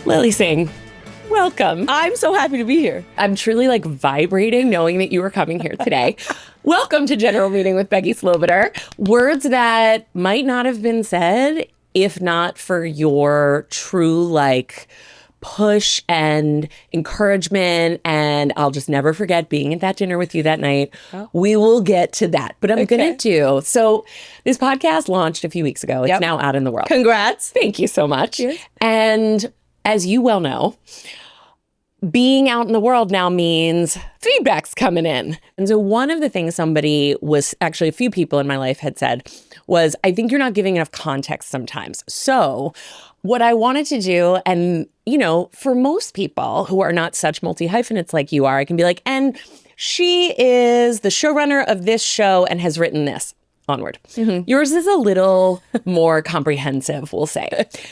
Lilly Singh, welcome. I'm so happy to be here. I'm truly like vibrating knowing that you were coming here today. Welcome to General Meeting with Becky Sloviter. Words that might not have been said if not for your true like push and encouragement, and I'll just never forget being at that dinner with you that night. Oh. We will get to that, but I'm gonna do. So this podcast launched a few weeks ago. It's now out in the world. Congrats. Thank you so much. Cheers. And as you well know, being out in the world now means feedback's coming in. And so one of the things somebody was, actually a few people in my life had said was, I think you're not giving enough context sometimes. So what I wanted to do, and you know, for most people who are not such multi-hyphenates like you are, I can be like, and she is the showrunner of this show and has written this. Onward. Mm-hmm. Yours is a little more comprehensive, we'll say.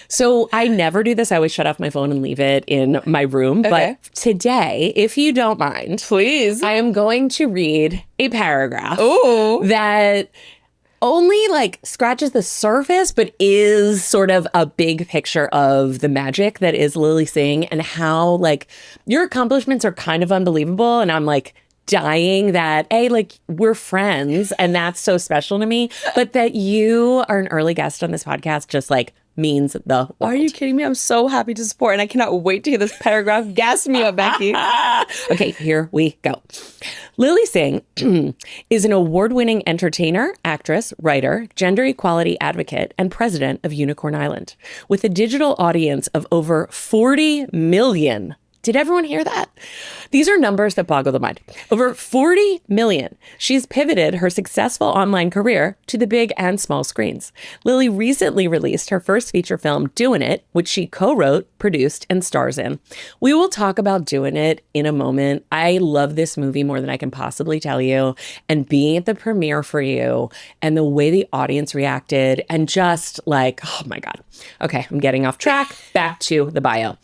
So I never do this. I always shut off my phone and leave it in my room. Okay. But today, if you don't mind, please, I am going to read a paragraph Ooh. That only like scratches the surface, but is sort of a big picture of the magic that is Lilly Singh and how like your accomplishments are kind of unbelievable. And I'm like, dying that, A, like we're friends and that's so special to me, but that you are an early guest on this podcast just like means the world. Are you kidding me? I'm so happy to support and I cannot wait to hear this paragraph. Gas me up, Becky. Okay, here we go. Lilly Singh is an award-winning entertainer, actress, writer, gender equality advocate, and president of Unicorn Island. With a digital audience of over 40 million. Did everyone hear that? These are numbers that boggle the mind. Over 40 million. She's pivoted her successful online career to the big and small screens. Lilly recently released her first feature film, DOIN IT, which she co-wrote, produced, and stars in. We will talk about DOIN IT in a moment. I love this movie more than I can possibly tell you. And being at the premiere for you and the way the audience reacted and just like, oh my God. Okay, I'm getting off track. Back to the bio.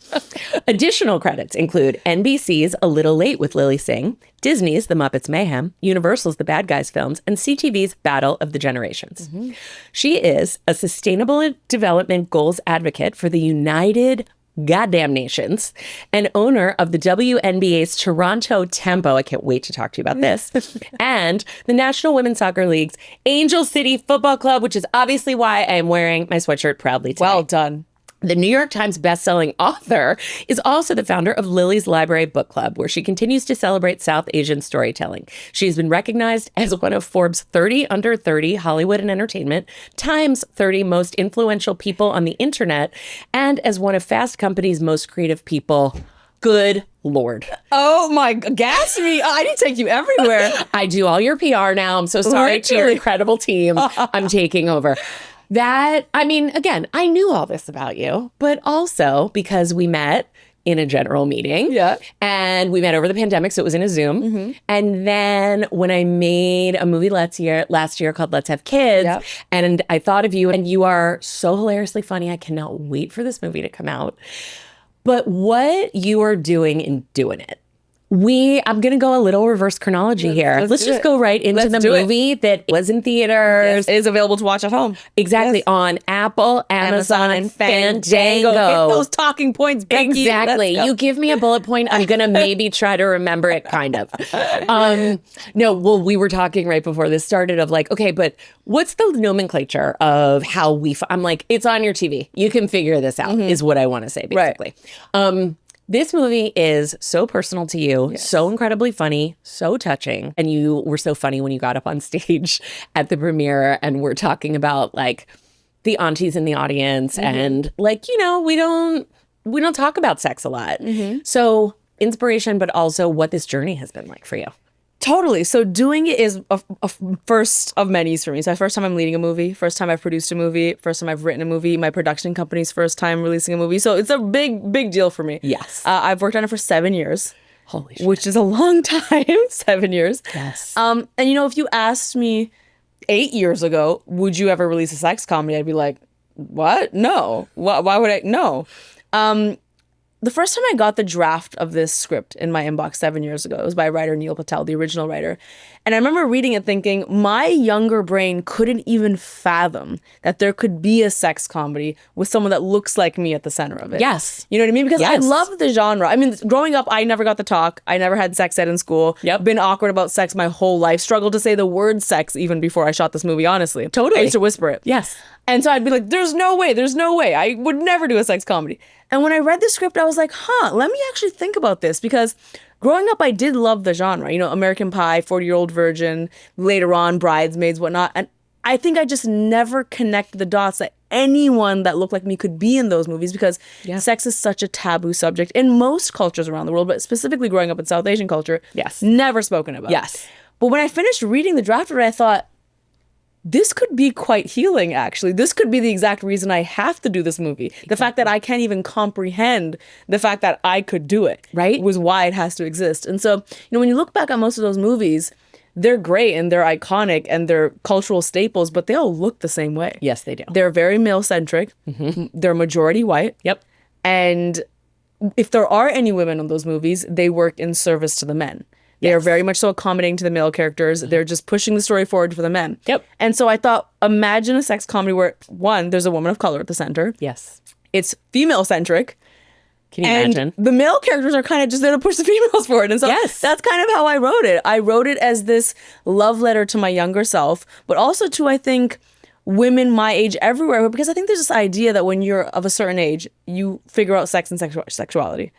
Additional credits include NBC's A Little Late with Lilly Singh, Disney's The Muppets Mayhem, Universal's The Bad Guys films, and CTV's Battle of the Generations. Mm-hmm. She is a sustainable development goals advocate for the United Goddamn Nations and owner of the WNBA's Toronto Tempo. I can't wait to talk to you about this. And the National Women's Soccer League's Angel City Football Club, which is obviously why I am wearing my sweatshirt proudly today. Well done. The New York Times bestselling author is also the founder of Lily's Library Book Club, where she continues to celebrate South Asian storytelling. She's been recognized as one of Forbes 30 Under 30 Hollywood and Entertainment, Time's 30 Most Influential People on the Internet, and as one of Fast Company's Most Creative People. Good Lord. Oh my, gas me. I need to take you everywhere. I do all your PR now. I'm so sorry to your incredible team. I'm taking over. That, I mean, again, I knew all this about you, but also because we met in a general meeting. Yeah. And we met over the pandemic, so it was in a Zoom. Mm-hmm. And then when I made a movie last year called Let's Have Kids, yep. And I thought of you, and you are so hilariously funny. I cannot wait for this movie to come out. But what you are doing in DOIN IT, I'm going to go a little reverse chronology here. Let's just go right into the movie that was in theaters. Yes, it is available to watch at home. Exactly. Yes. On Apple, Amazon, and Fandango. Get those talking points, Becky. Exactly. You give me a bullet point, I'm going to maybe try to remember it, kind of. We were talking right before this started of like, okay, but what's the nomenclature of how I'm like, it's on your TV. You can figure this out, is what I want to say, basically. Right. This movie is so personal to you, yes. So incredibly funny, so touching. And you were so funny when you got up on stage at the premiere and we're talking about like the aunties in the audience and like, you know, we don't talk about sex a lot. Mm-hmm. So inspiration, but also what this journey has been like for you. Totally. So doing it is a first of many for me. So first time I'm leading a movie, first time I've produced a movie, first time I've written a movie, my production company's first time releasing a movie. So it's a big deal for me. Yes. I've worked on it for 7 years. Holy shit. Which is a long time, 7 years. Yes. And you know, if you asked me 8 years ago, would you ever release a sex comedy? I'd be like, what? No. Why would I? No. the first time I got the draft of this script in my inbox 7 years ago, it was by writer Neil Patel, the original writer. And I remember reading it thinking, my younger brain couldn't even fathom that there could be a sex comedy with someone that looks like me at the center of it. Yes. You know what I mean? Because I Yes. love the genre. I mean, growing up, I never got the talk. I never had sex ed in school. Yep. Been awkward about sex my whole life. Struggled to say the word sex even before I shot this movie, honestly. Totally. I used to whisper it. Yes. And so I'd be like, there's no way. I would never do a sex comedy. And when I read the script, I was like, let me actually think about this. Because growing up, I did love the genre. You know, American Pie, 40-Year-Old Virgin, later on, Bridesmaids, whatnot. And I think I just never connected the dots that anyone that looked like me could be in those movies, because sex is such a taboo subject in most cultures around the world, but specifically growing up in South Asian culture, never spoken about. Yes. But when I finished reading the draft of it, I thought, this could be quite healing, actually. This could be the exact reason I have to do this movie. The fact that I can't even comprehend the fact that I could do it, right, was why it has to exist. And so, you know, when you look back at most of those movies, they're great and they're iconic and they're cultural staples, but they all look the same way. Yes, they do. They're very male-centric. Mm-hmm. They're majority white. Yep. And if there are any women in those movies, they work in service to the men. They are very much so accommodating to the male characters. They're just pushing the story forward for the men. Yep. And so I thought, imagine a sex comedy where, one, there's a woman of color at the center. Yes. It's female-centric. Can you imagine? The male characters are kind of just there to push the females forward. And so that's kind of how I wrote it. I wrote it as this love letter to my younger self, but also to, I think, women my age everywhere. Because I think there's this idea that when you're of a certain age, you figure out sex and sexuality.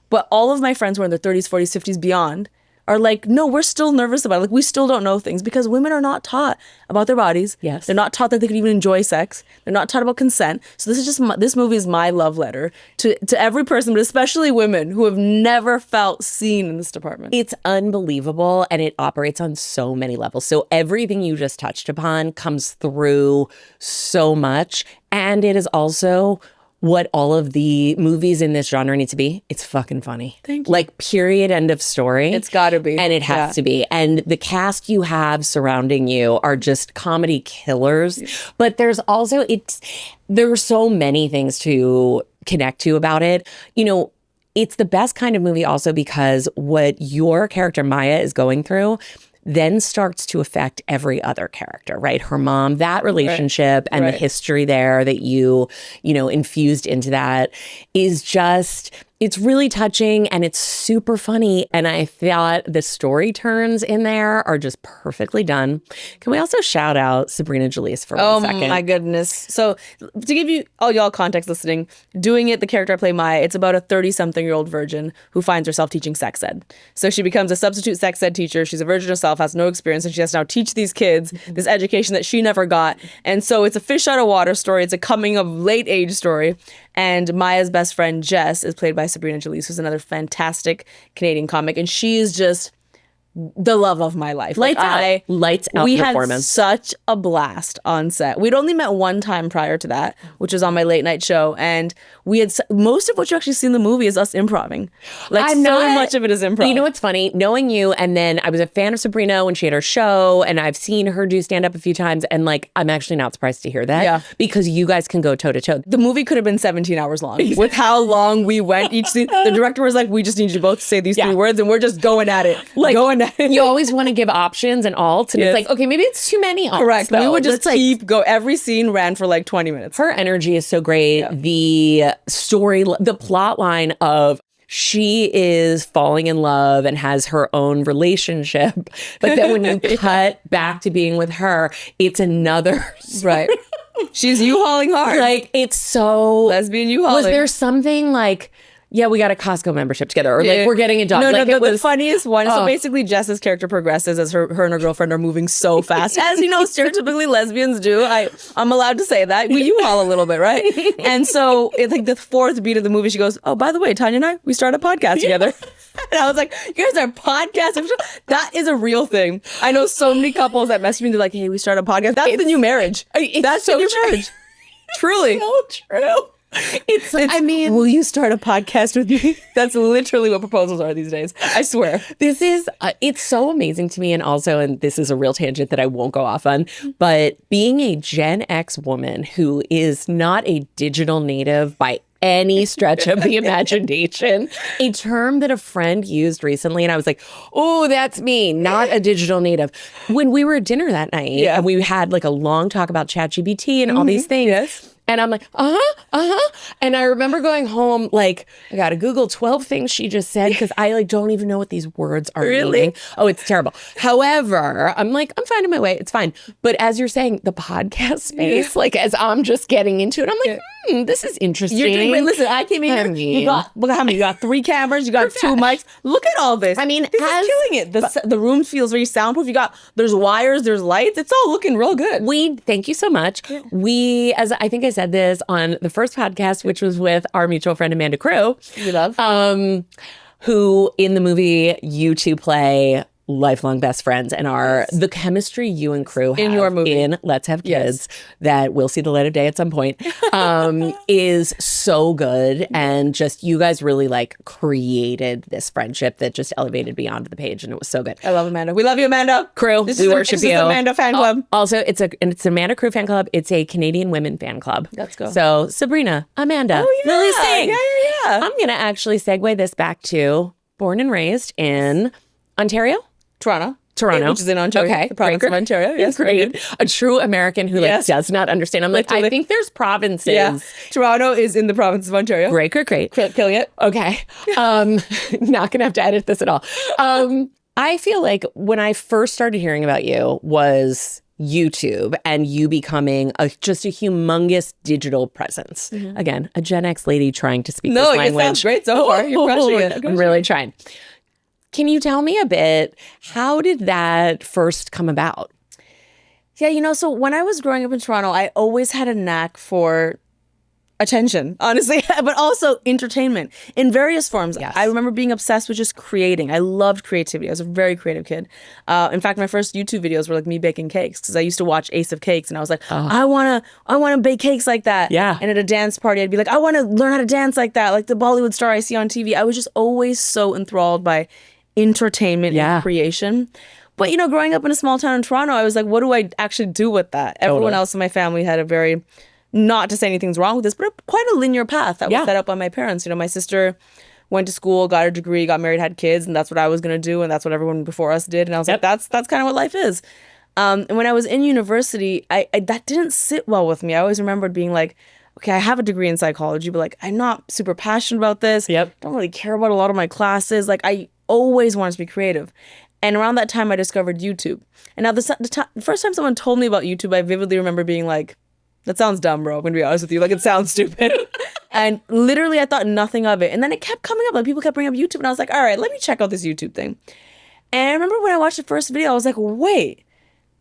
But all of my friends who are in their 30s, 40s, 50s, beyond are like, no, we're still nervous about it. Like, we still don't know things because women are not taught about their bodies. Yes. They're not taught that they could even enjoy sex. They're not taught about consent. So this is just, this movie is my love letter to every person, but especially women who have never felt seen in this department. It's unbelievable, and it operates on so many levels. So everything you just touched upon comes through so much, and it is also what all of the movies in this genre need to be. It's fucking funny. Thank you. Like, period, end of story. It's gotta be. And it has to be. And the cast you have surrounding you are just comedy killers. Yeah. But there's also, there are so many things to connect to about it. You know, it's the best kind of movie also because what your character Maya is going through then starts to affect every other character, right? Her mom, that relationship and the history there that you know, infused into that is just, it's really touching and it's super funny. And I thought the story turns in there are just perfectly done. Can we also shout out Sabrina Jalise for 1 second? Oh my goodness. So to give you all y'all context listening, Doing It, the character I play Maya, it's about a 30-something-year-old virgin who finds herself teaching sex ed. So she becomes a substitute sex ed teacher. She's a virgin herself, has no experience, and she has to now teach these kids this education that she never got. And so it's a fish out of water story. It's a coming of late age story. And Maya's best friend, Jess, is played by Sabrina Jalise, who's another fantastic Canadian comic. And she is just the love of my life. Lights out we performance. had such a blast on set. We'd only met one time prior to that, which was on my late night show. And we had most of what you actually see in the movie is us improving. Like, much of it is improv. You know what's funny? Knowing you, and then I was a fan of Sabrina when she had her show, and I've seen her do stand up a few times. And like, I'm actually not surprised to hear that because you guys can go toe to toe. The movie could have been 17 hours long with how long we went each scene. The director was like, we just need you both to say these 3 words, and we're just going at it. Like, you always want to give options and alts, and it's like, okay, maybe it's too many alts. Correct. Though. We would just keep go. Every scene ran for like 20 minutes. Her energy is so great. Yeah. The story, the plot line of she is falling in love and has her own relationship, but then when you cut back to being with her, it's another right. She's U-hauling hard. Like, it's so lesbian U-hauling. Was there something like, yeah, we got a Costco membership together, or like we're getting a dog? No, like, the funniest one. So basically, Jess's character progresses as her and her girlfriend are moving so fast, as you know, stereotypically lesbians do. I'm allowed to say that. We U-haul a little bit, right? And so it's like the 4th beat of the movie, she goes, "Oh, by the way, Tanya and I, we started a podcast together." And I was like, "You guys are podcasting?" That is a real thing. I know so many couples that message me. They're like, "Hey, we started a podcast." That's the new marriage. That's so the new marriage. Truly, so true. It's I mean, will you start a podcast with me? That's literally what proposals are these days. I swear. This is, it's so amazing to me. And also, and this is a real tangent that I won't go off on, but being a Gen X woman who is not a digital native by any stretch of the imagination. A term that a friend used recently, and I was like, oh, that's me, not a digital native. When we were at dinner that night, and we had like a long talk about ChatGPT and all these things. And I'm like, And I remember going home, like, I got to Google 12 things she just said because I like don't even know what these words are meaning. Oh, it's terrible. However, I'm like, I'm finding my way. It's fine. But as you're saying, the podcast space, like as I'm just getting into it, I'm like, this is interesting. You're doing great. Listen, I came in here. You got, look how many? You got 3 cameras. You got 2 mics. Look at all this. I mean, this is killing it. The room feels very soundproof. There's wires, there's lights. It's all looking real good. Thank you so much. Yeah. We, as I think I said this on the first podcast, which was with our mutual friend Amanda Crew, we love, who in the movie you two play lifelong best friends and are the chemistry you and Crew have in your movie in Let's Have Kids that will see the light of day at some point is so good, and just you guys really like created this friendship that just elevated beyond the page, and it was so good. I love Amanda. We love you, Amanda. Crew, we worship you. Amanda fan club. Also, it's Amanda Crew fan club. It's a Canadian women fan club. Let's go. So Sabrina, Amanda, Lilly Singh. Yeah. I'm gonna actually segue this back to born and raised in Ontario. Toronto, which is in Ontario. Okay, the province of Ontario. Yes, great. A true American who like does not understand. I'm like, I think there's provinces. Yeah. Toronto is in the province of Ontario. Great. Killing it. Okay. Not gonna have to edit this at all. I feel like when I first started hearing about you was YouTube and you becoming just a humongous digital presence. Again, a Gen X lady trying to speak this language. No, it sounds great so far. You're crushing it. I'm really trying. Can you tell me a bit, how did that first come about? Yeah, so when I was growing up in Toronto, I always had a knack for attention, honestly, but also entertainment in various forms. Yes. I remember being obsessed with just creating. I loved creativity. I was a very creative kid. In fact, my first YouTube videos were like me baking cakes because I used to watch Ace of Cakes and I was like, I want to bake cakes like that. Yeah. And at a dance party, I'd be like, I want to learn how to dance like that, like the Bollywood star I see on TV. I was just always so enthralled by entertainment and creation. But, growing up in a small town in Toronto, I was like, what do I actually do with that? Everyone else in my family had a very, not to say anything's wrong with this, but quite a linear path that was set up by my parents. My sister went to school, got a degree, got married, had kids, and that's what I was going to do, and that's what everyone before us did. And I was like, that's kind of what life is. And when I was in university, I that didn't sit well with me. I always remembered being like, okay, I have a degree in psychology, but like I'm not super passionate about this. Don't really care about a lot of my classes. Like I always wanted to be creative. And around that time, I discovered YouTube. And now the first time someone told me about YouTube, I vividly remember being like, that sounds dumb, bro. I'm going to be honest with you. Like, it sounds stupid. And literally, I thought nothing of it. And then it kept coming up. Like, people kept bringing up YouTube. And I was like, all right, let me check out this YouTube thing. And I remember when I watched the first video, I was like, wait,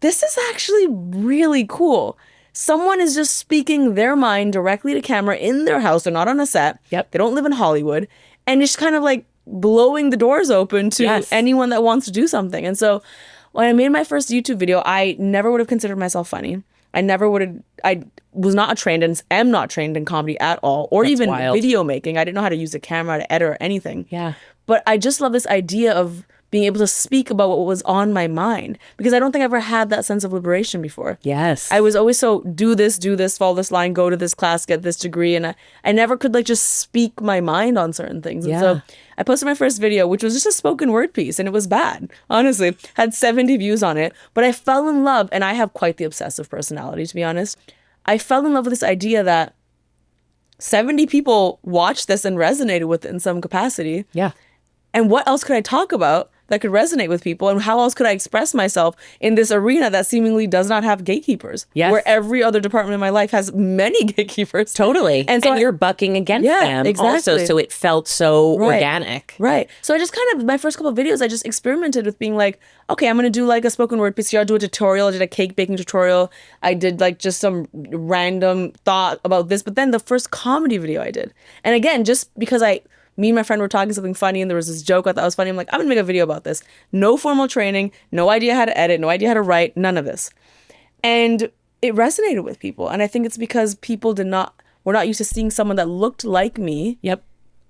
this is actually really cool. Someone is just speaking their mind directly to camera in their house. They're not on a set. They don't live in Hollywood. And just kind of like blowing the doors open to anyone that wants to do something. And so when I made my first YouTube video, I never would have considered myself funny. I was not trained and am not trained in comedy at all, or even video making. I didn't know how to use a camera to edit or anything. But I just love this idea of being able to speak about what was on my mind, because I don't think I ever had that sense of liberation before. I was always so do this, follow this line, go to this class, get this degree. And I never could like just speak my mind on certain things. And so I posted my first video, which was just a spoken word piece, and it was bad. Honestly, had 70 views on it, but I fell in love, and I have quite the obsessive personality, to be honest. I fell in love with this idea that 70 people watched this and resonated with it in some capacity. And what else could I talk about that could resonate with people? And how else could I express myself in this arena that seemingly does not have gatekeepers? Where every other department in my life has many gatekeepers. And so you're bucking against them also. So it felt so organic. So I just kind of, my first couple of videos, I just experimented with being like, okay, I'm going to do like a spoken word piece here. I'll do a tutorial. I did a cake baking tutorial. I did like just some random thought about this. But then the first comedy video I did. And again, just because me and my friend were talking something funny and there was this joke I thought was funny. I'm like, I'm gonna make a video about this. No formal training, no idea how to edit, no idea how to write, none of this. And it resonated with people. And I think it's because people were not used to seeing someone that looked like me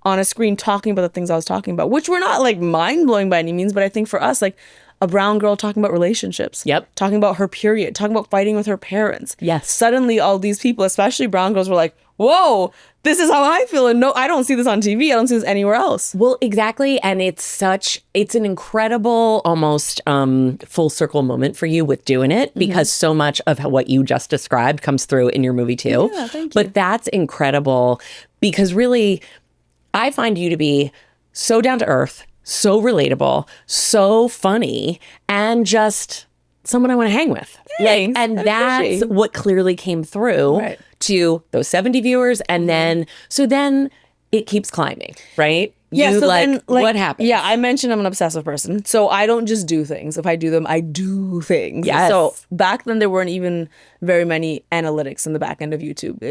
on a screen talking about the things I was talking about, which were not like mind blowing by any means. But I think for us, like, a brown girl talking about relationships. Yep. Talking about her period, talking about fighting with her parents. Yes. Suddenly all these people, especially brown girls, were like, whoa, this is how I feel. And no, I don't see this on TV. I don't see this anywhere else. Well, exactly. And it's an incredible, almost full circle moment for you with doing it, because so much of what you just described comes through in your movie too. Yeah, thank you. But that's incredible, because really, I find you to be so down to earth, so relatable, so funny, and just someone I want to hang with. Thanks. And I that's appreciate. what clearly came through Right. to those 70 viewers. And then it keeps climbing, right? Yeah, You, so then, what happened? Yeah, I mentioned I'm an obsessive person. So I don't just do things. If I do them, I do things. Yes. So back then, there weren't even very many analytics in the back end of YouTube.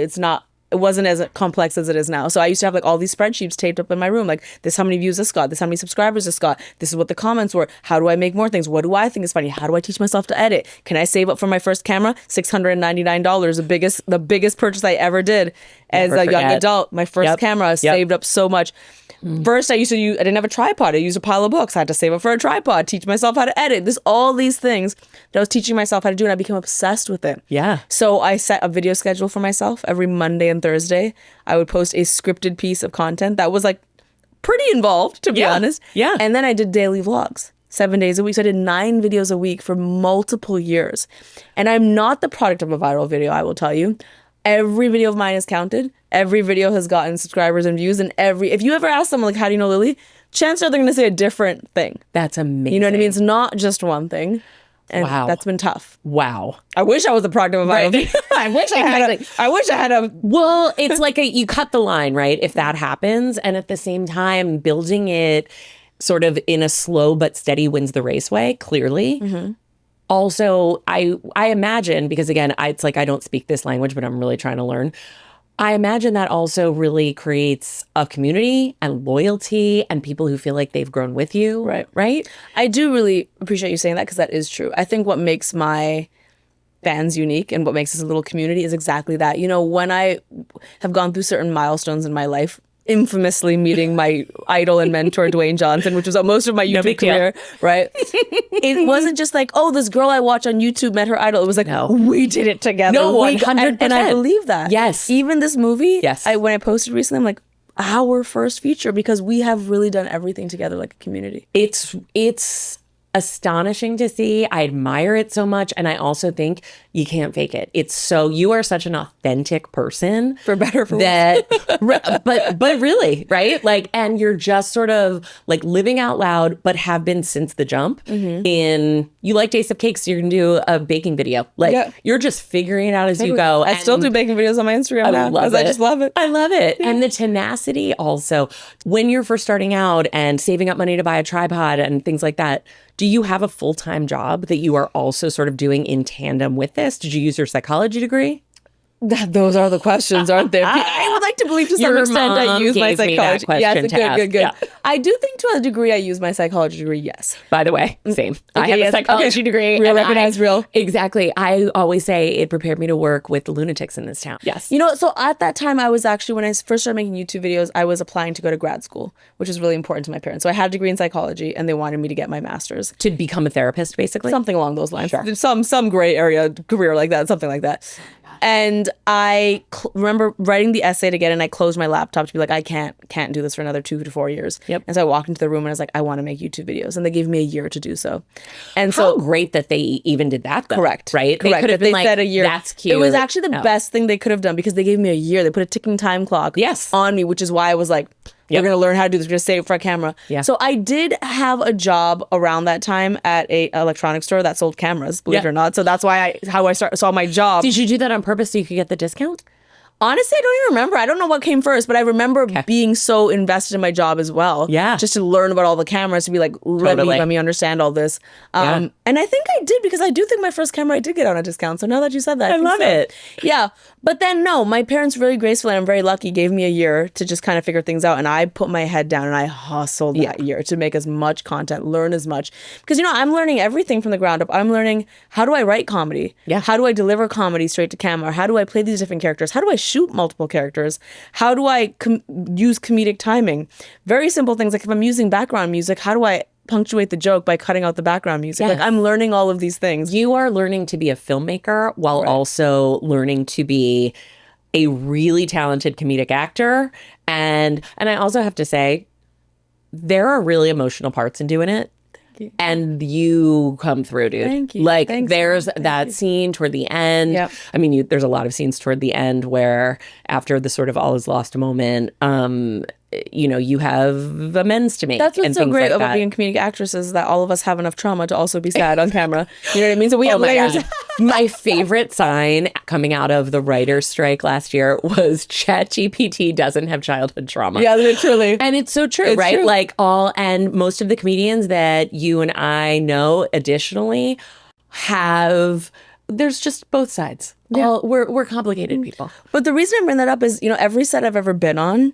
It wasn't as complex as it is now. So I used to have like all these spreadsheets taped up in my room. Like, this is how many views this got. This is how many subscribers this got. This is what the comments were. How do I make more things? What do I think is funny? How do I teach myself to edit? Can I save up for my first camera? $699, the biggest purchase I ever did as Never a young forget. adult. My first camera, I saved up so much. First, I didn't have a tripod. I used a pile of books. I had to save up for a tripod, teach myself how to edit. There's all these things that I was teaching myself how to do, and I became obsessed with it. Yeah. So I set a video schedule for myself every Monday and Thursday. I would post a scripted piece of content that was like pretty involved, to be honest. Yeah. And then I did daily vlogs, 7 days a week. So I did 9 videos a week for multiple years. And I'm not the product of a viral video, I will tell you. Every video of mine is counted. Every video has gotten subscribers and views. And if you ever ask someone, like, how do you know Lilly? Chances are they're going to say a different thing. That's amazing. You know what I mean? It's not just one thing. And Wow. that's been tough. Wow. I wish I was the product of a viral video. I wish I had a. Well, it's like you cut the line, right? If that happens. And at the same time, building it sort of in a slow but steady wins the race way, clearly. Also, I imagine, because again, it's like I don't speak this language, but I'm really trying to learn. I imagine that also really creates a community and loyalty and people who feel like they've grown with you. Right. Right? I do really appreciate you saying that, because that is true. I think what makes my fans unique and what makes this a little community is exactly that. You know, when I have gone through certain milestones in my life, infamously meeting my idol and mentor, Dwayne Johnson, which was most of my YouTube big deal. career, right? It wasn't just like, oh, this girl I watch on YouTube met her idol. It was like, No. we did it together. No, We 100%. And I believe that. Yes. Even this movie, Yes. when I posted recently, I'm like, our first feature, because we have really done everything together like a community. It's astonishing to see. I admire it so much. And I also think you can't fake it. You are such an authentic person. For better or for that, but really, right? Like, and you're just sort of like living out loud, but have been since the jump. You like Taste of Cakes, so you're gonna do a baking video. Like, you're just figuring it out as you go. I still do baking videos on my Instagram now, because I just love it. I love it. And the tenacity also. When you're first starting out and saving up money to buy a tripod and things like that, do you have a full-time job that you are also sort of doing in tandem with this? Did you use your psychology degree? Those are the questions, aren't there? I would like to believe to some Your extent I mom use my gave me that psychology. question Yes, to ask. good. Yeah. I do think to a degree I use my psychology degree, yes. By the way, same. I have a yes. psychology degree. Real, and recognize real. Exactly. I always say it prepared me to work with the lunatics in this town. Yes. You know, so at that time, I was actually, when I first started making YouTube videos, I was applying to go to grad school, which is really important to my parents. So I had a degree in psychology, and they wanted me to get my master's. To become a therapist, basically? Something along those lines. Sure. Some gray area career like that, something like that. And I remember writing the essay to get it, and I closed my laptop to be like, I can't do this for another 2 to 4 years. Yep. And so I walked into the room and I was like, I want to make YouTube videos. And they gave me a year to do so. And How so great that they even did that, though. Correct. Right? Correct. They could have been like, said a year. That's cute. It was actually the No. best thing they could have done, because they gave me a year. They put a ticking time clock Yes. on me, which is why I was like, we're going to learn how to do this. We're going to save it for a camera. Yeah. So I did have a job around that time at a electronics store that sold cameras, believe it or not. So that's why I saw my job. Did you do that on purpose so you could get the discount? Honestly, I don't even remember. I don't know what came first, but I remember being so invested in my job as well. Yeah. Just to learn about all the cameras, to be like, let me understand all this. And I think I did, because I do think my first camera I did get on a discount. So now that you said that, I love it. Yeah. But then no, my parents very gracefully, and I'm very lucky, gave me a year to just kind of figure things out. And I put my head down and I hustled that year to make as much content, learn as much. Because, you know, I'm learning everything from the ground up. I'm learning, how do I write comedy? Yeah. How do I deliver comedy straight to camera? How do I play these different characters? How do I shoot multiple characters? How do I use comedic timing? Very simple things. Like if I'm using background music, how do I punctuate the joke by cutting out the background music. Yes. Like I'm learning all of these things. You are learning to be a filmmaker while also learning to be a really talented comedic actor. And I also have to say, there are really emotional parts in doing it. And you come through, dude. Thank you. Like Thanks, there's that scene toward the end. Yep. I mean, there's a lot of scenes toward the end where after the sort of all is lost moment, you know, you have amends to make. That's what's and so things great like about that. being comedic actresses, is that all of us have enough trauma to also be sad on camera. You know what I mean? So we have layers. My favorite sign coming out of the writer's strike last year was ChatGPT doesn't have childhood trauma. Yeah, literally. And it's so true, It's right? true. Like and most of the comedians that you and I know additionally there's just both sides. Yeah. We're complicated people. But the reason I bring that up is, you know, every set I've ever been on,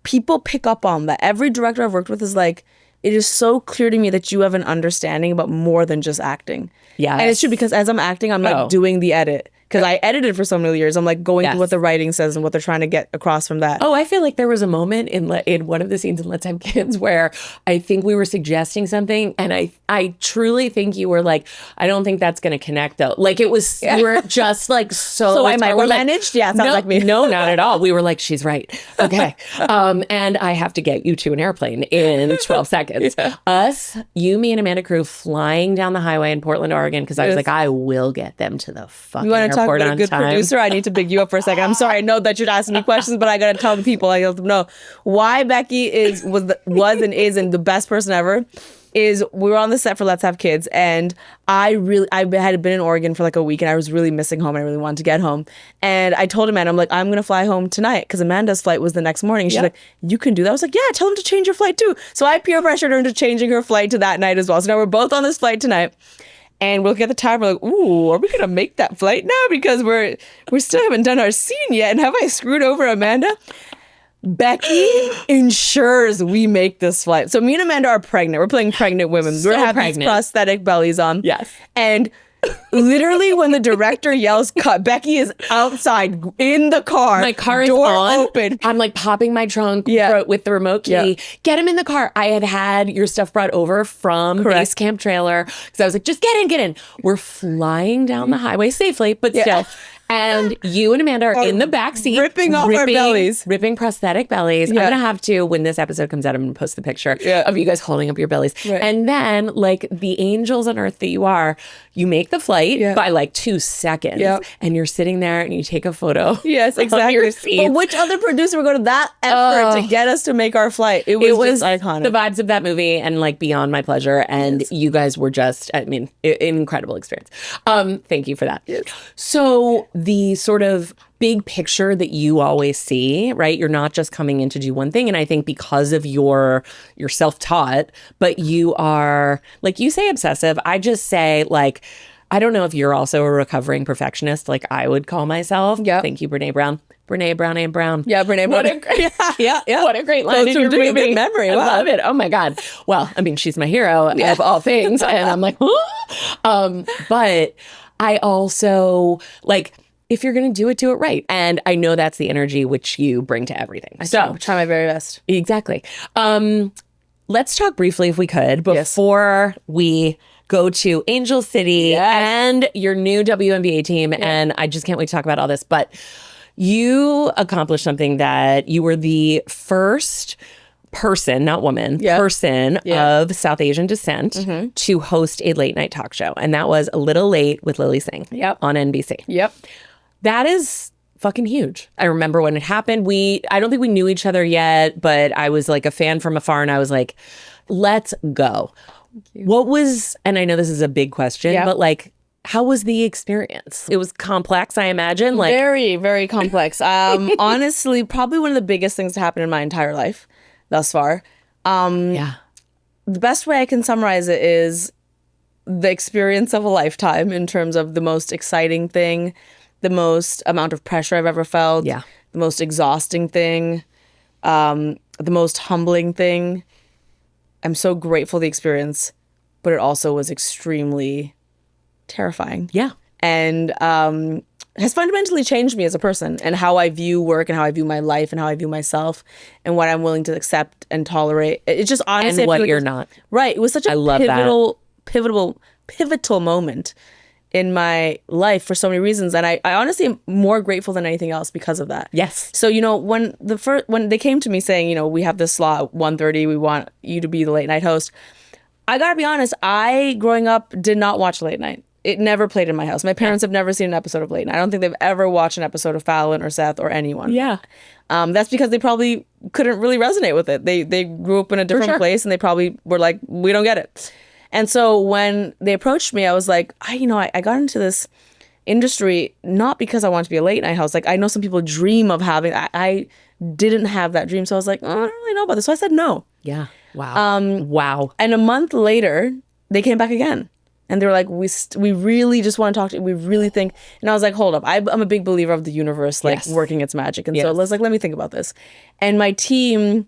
people pick up on that. Every director I've worked with is like, it is so clear to me that you have an understanding about more than just acting. Yeah. And it's true because as I'm acting, I'm like doing the edit. Because I edited for so many years. I'm like going through what the writing says and what they're trying to get across from that. Oh, I feel like there was a moment in one of the scenes in Let's Have Kids where I think we were suggesting something, and I truly think you were like, I don't think that's going to connect though. Like it was, you were just like so. So I we're like, micromanaged? Yeah, sounds like me. No, not at all. We were like, she's right. Okay, and I have to get you to an airplane in 12 seconds. Us, you, me, and Amanda Crew flying down the highway in Portland, Oregon, because I was like, I will get them to the fucking airport. Talk about a good time. producer. I need to big you up for a second. I'm sorry. I know that you'd ask me questions, but I gotta tell the people. I let them know why Becky was and is and the best person ever. Is we were on the set for Let's Have Kids, and I had been in Oregon for like a week, and I was really missing home. And I really wanted to get home, and I told Amanda, I'm like, I'm gonna fly home tonight because Amanda's flight was the next morning. She's like, you can do that. I was like, yeah, tell them to change your flight too. So I peer pressured her into changing her flight to that night as well. So now we're both on this flight tonight. And we'll get the time. We're like, ooh, are we gonna make that flight now? Because we still haven't done our scene yet. And have I screwed over Amanda? Becky ensures we make this flight. So me and Amanda are pregnant. We're playing pregnant women. We're having these prosthetic bellies on. Yes. And literally when the director yells cut, Becky is outside in the car. My car is door on. open. I'm like popping my trunk with the remote key. Yeah. Get him in the car. I had your stuff brought over from base camp trailer because I was like, just get in. We're flying down the highway safely, but still. And you and Amanda are in the back seat. Ripping off our bellies. Ripping prosthetic bellies. Yeah. I'm going to have to, when this episode comes out, I'm going to post the picture of you guys holding up your bellies. Right. And then, like the angels on earth that you are, you make the flight by like 2 seconds. Yep. And you're sitting there and you take a photo. Yes, exactly. Your seat. But which other producer would go to that effort to get us to make our flight? It was just iconic. The vibes of that movie and like beyond my pleasure. And you guys were just, I mean, an incredible experience. Thank you for that. Yes. So the sort of big picture that you always see, right? You're not just coming in to do one thing. And I think because of you're self-taught, but you are, like you say, obsessive. I just say like, I don't know if you're also a recovering perfectionist, like I would call myself. Yeah. Thank you, Brene Brown. Brene Brown and Brown. Yeah, Brene Brown. Yeah. What a great line in your a movie. good memory. Wow. I love it. Oh my God. Well, I mean, she's my hero of all things. And I'm like, but I also like, if you're going to do it right. And I know that's the energy which you bring to everything. So try my very best. Exactly. Let's talk briefly, if we could, before we go to Angel City and your new WNBA team. And I just can't wait to talk about all this. But you accomplished something that you were the first person, not woman, person of South Asian descent to host a late night talk show. And that was A Little Late with Lilly Singh on NBC. Yep. That is fucking huge. I remember when it happened. I don't think we knew each other yet, but I was like a fan from afar and I was like, let's go. What was, and I know this is a big question, but like, how was the experience? It was complex, I imagine. Like very, very complex. Honestly, probably one of the biggest things to happen in my entire life thus far. The best way I can summarize it is the experience of a lifetime in terms of the most exciting thing, the most amount of pressure I've ever felt, the most exhausting thing, the most humbling thing. I'm so grateful for the experience, but it also was extremely terrifying. Yeah. And has fundamentally changed me as a person and how I view work and how I view my life and how I view myself and what I'm willing to accept and tolerate. It's just honestly, And what like you're not. Right. It was such a pivotal moment in my life for so many reasons. And I honestly am more grateful than anything else because of that. Yes. So, when they came to me saying, we have this slot at 1:30, we want you to be the late night host. I gotta be honest, I, growing up, did not watch late night. It never played in my house. My parents have never seen an episode of Late Night. I don't think they've ever watched an episode of Fallon or Seth or anyone. Yeah. That's because they probably couldn't really resonate with it. They grew up in a different place and they probably were like, we don't get it. And so when they approached me, I was like, I got into this industry not because I wanted to be a late night host. Like, I know some people dream of having, I didn't have that dream. So I was like, I don't really know about this. So I said no. Yeah. Wow. Wow. And a month later, they came back again. And they were like, we really just want to talk to you. We really think. And I was like, hold up. I'm a big believer of the universe, working its magic. And so let me think about this. And my team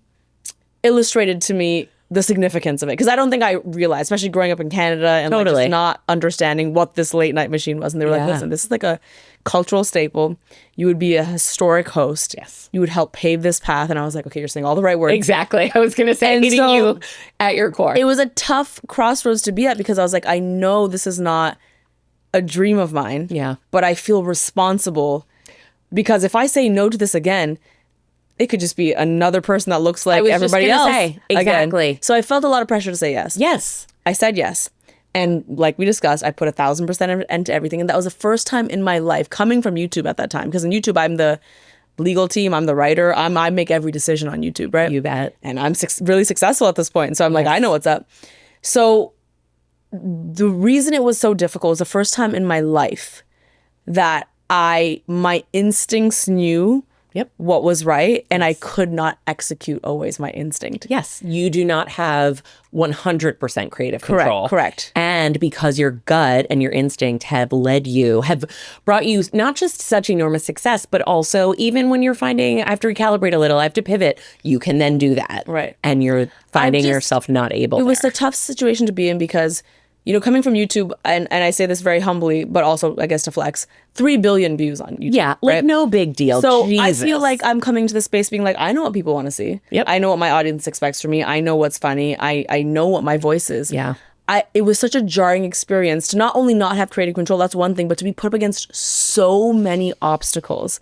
illustrated to me the significance of it. Because I don't think I realized, especially growing up in Canada and just not understanding what this late night machine was. And they were like, listen, this is like a cultural staple. You would be a historic host. Yes. You would help pave this path. And I was like, okay, you're saying all the right words. Exactly. I was going to say, hitting you at your core. It was a tough crossroads to be at because I was like, I know this is not a dream of mine. Yeah. But I feel responsible because if I say no to this again, it could just be another person that looks like everybody else. Exactly. Again. So I felt a lot of pressure to say yes. Yes. I said yes. And like we discussed, I put 1,000% into everything. And that was the first time in my life coming from YouTube at that time. Because in YouTube, I'm the legal team. I'm the writer. I make every decision on YouTube, right? You bet. And I'm really successful at this point. And so I'm like, I know what's up. So the reason it was so difficult was the first time in my life that my instincts knew what was right, and I could not execute always my instinct. Yes, you do not have 100% creative control. Correct. And because your gut and your instinct have brought you not just such enormous success, but also even when you're finding, I have to recalibrate a little, I have to pivot, you can then do that. Right. And you're finding yourself not able. It was a tough situation to be in because coming from YouTube, and I say this very humbly, but also, I guess, to flex, 3 billion views on YouTube. Yeah, like no big deal. So Jesus. I feel like I'm coming to the space being like, I know what people want to see. Yep. I know what my audience expects from me. I know what's funny. I know what my voice is. Yeah. It was such a jarring experience to not only not have creative control, that's one thing, but to be put up against so many obstacles